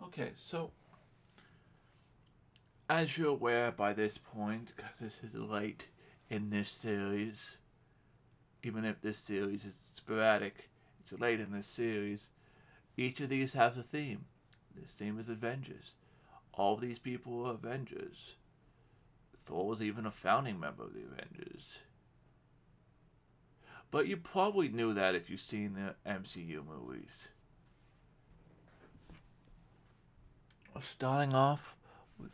Okay, so as you're aware by this point, because this is late in this series, even if this series is sporadic, it's late in this series, each of these has a theme. This theme is Avengers. All of these people are Avengers. Thor was even a founding member of the Avengers. But you probably knew that if you've seen the MCU movies. Starting off with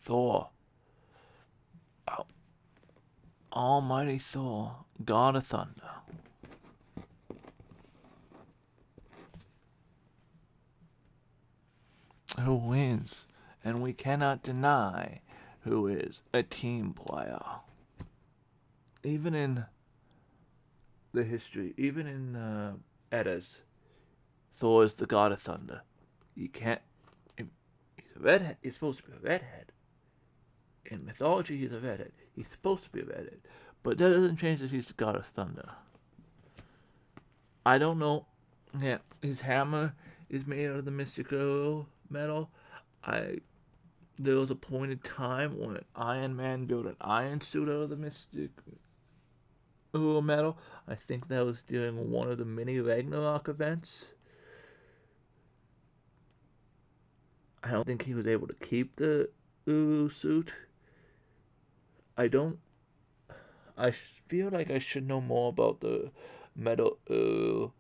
Thor. Almighty Thor, God of Thunder. Who wins, and we cannot deny who is a team player. Even in the history, even in Edda's, Thor is the God of Thunder. You can't. He's a redhead. He's supposed to be a redhead. In mythology, he's a redhead. He's supposed to be a redhead. But that doesn't change that he's the God of Thunder. I don't know. Yeah, his hammer is made out of the mystical metal. There was a point in time when Iron Man built an iron suit out of the mystic metal. I think that was during one of the mini Ragnarok events. I don't think he was able to keep the Uru suit. I feel like I should know more about the metal Uru.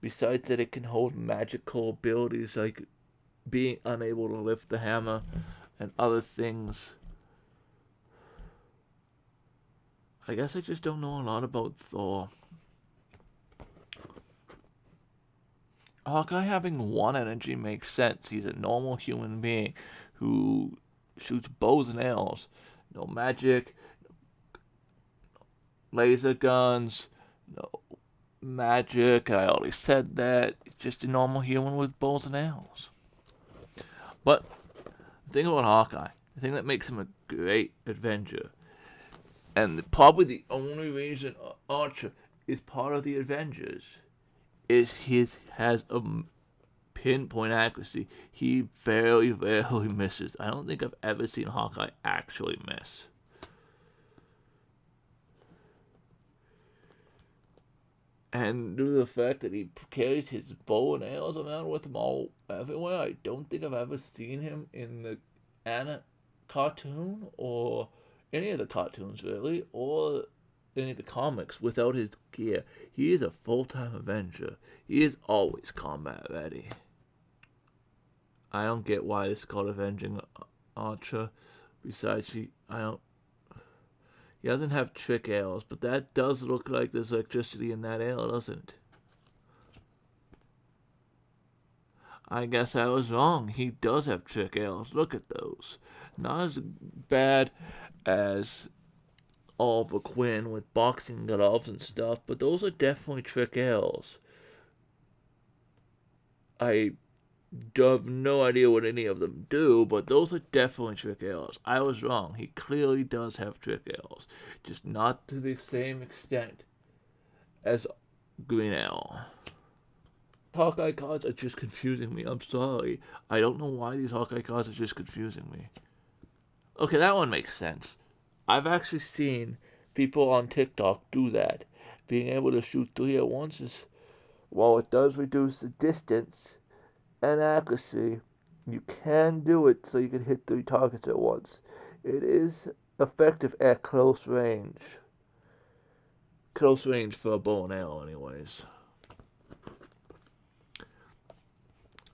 Besides that, it can hold magical abilities like being unable to lift the hammer and other things. I guess I just don't know a lot about Thor. Hawkeye having one energy makes sense. He's a normal human being who shoots bows and arrows. No magic, laser guns, no magic. I already said that. It's just a normal human with bows and arrows. But the thing about Hawkeye, the thing that makes him a great Avenger, and probably the only reason Archer is part of the Avengers, is he has a pinpoint accuracy. He very rarely misses. I don't think I've ever seen Hawkeye actually miss. And due to the fact that he carries his bow and arrows around with him all everywhere, I don't think I've ever seen him in the cartoon or any of the cartoons really, or any of the comics without his gear. He is a full-time Avenger. He is always combat ready. I don't get why it's called Avenging Archer. Besides, he doesn't have trick arrows, but that does look like there's electricity in that arrow, doesn't it? I guess I was wrong. He does have trick arrows. Look at those. Not as bad as Oliver Queen with boxing gloves and stuff, but those are definitely trick arrows. I have no idea what any of them do, but those are definitely trick arrows. I was wrong. He clearly does have trick arrows, just not to the same extent as Green Arrow. Hawkeye cards are just confusing me. I'm sorry. I don't know why these Hawkeye cards are just confusing me. Okay, that one makes sense. I've actually seen people on TikTok do that. Being able to shoot three at once is, while it does reduce the distance and accuracy, you can do it so you can hit three targets at once. It is effective at close range. Close range for a bow and arrow, anyways.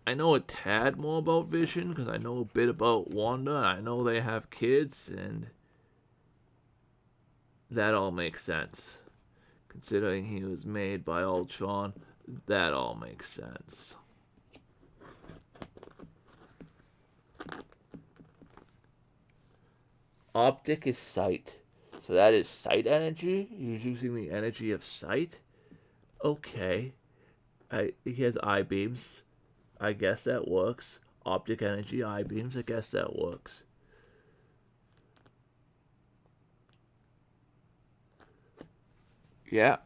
I know a tad more about Vision because I know a bit about Wanda. I know they have kids, and that all makes sense. Considering he was made by Ultron, that all makes sense. Optic is sight. So that is sight energy? He's using the energy of sight? Okay. He has eye beams. I guess that works. Optic energy, eye beams, I guess that works. Yeah.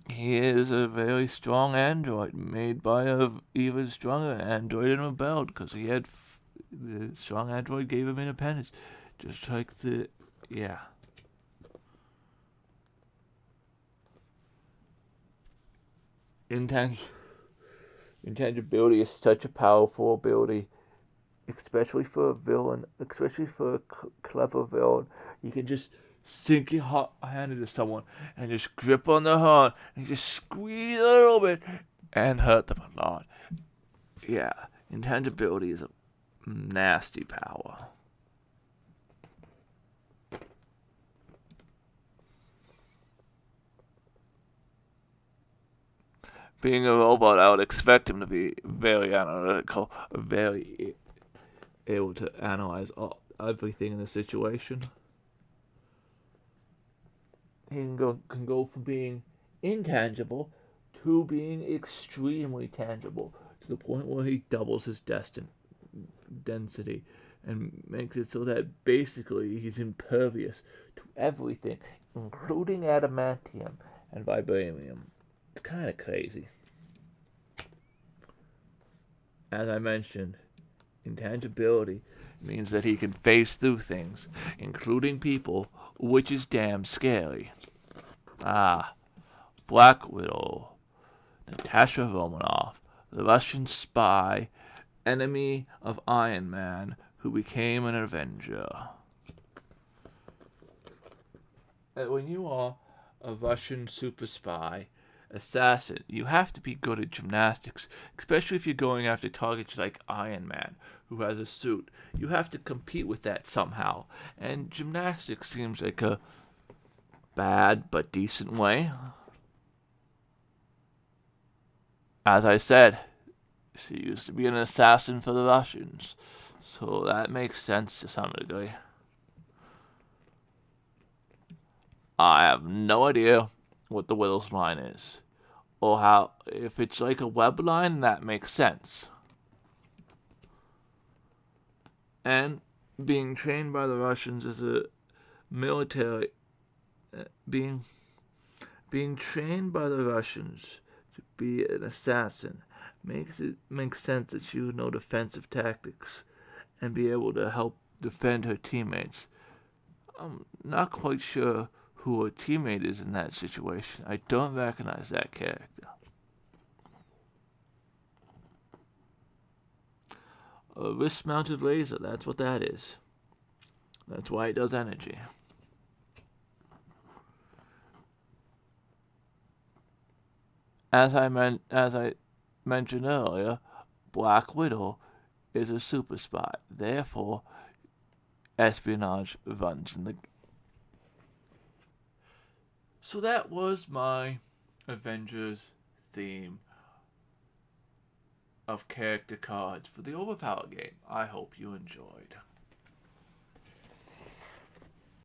He is a very strong android, made by a even stronger android and rebelled because he had the strong android gave him independence, just like the yeah. Intangibility is such a powerful ability, especially for a villain, especially for a clever villain. You can just sink your hand into someone and just grip on their heart and just squeeze a little bit and hurt them a lot. Yeah, intangibility is a nasty power. Being a robot, I would expect him to be very analytical, very able to analyze everything in the situation. He can go from being intangible to being extremely tangible to the point where he doubles his density and makes it so that basically he's impervious to everything, including adamantium and vibranium. It's kind of crazy. As I mentioned, intangibility means that he can phase through things, including people, which is damn scary. Ah, Black Widow, Natasha Romanoff, the Russian spy, enemy of Iron Man, who became an Avenger. When you are a Russian super spy, assassin, you have to be good at gymnastics, especially if you're going after targets like Iron Man, who has a suit. You have to compete with that somehow, and gymnastics seems like a bad but decent way. As I said, she used to be an assassin for the Russians, so that makes sense to some degree. I have no idea what the Whittles line is, or how, if it's like a web line, that makes sense. And being trained by the Russians as a military, being trained by the Russians to be an assassin makes sense that she would know defensive tactics and be able to help defend her teammates. I'm not quite sure who her teammate is in that situation. I don't recognize that character. A wrist-mounted laser, that's what that is. That's why it does energy. As I mentioned earlier, Black Widow is a super spy. Therefore, espionage runs in the. So that was my Avengers theme of character cards for the OverPower game. I hope you enjoyed.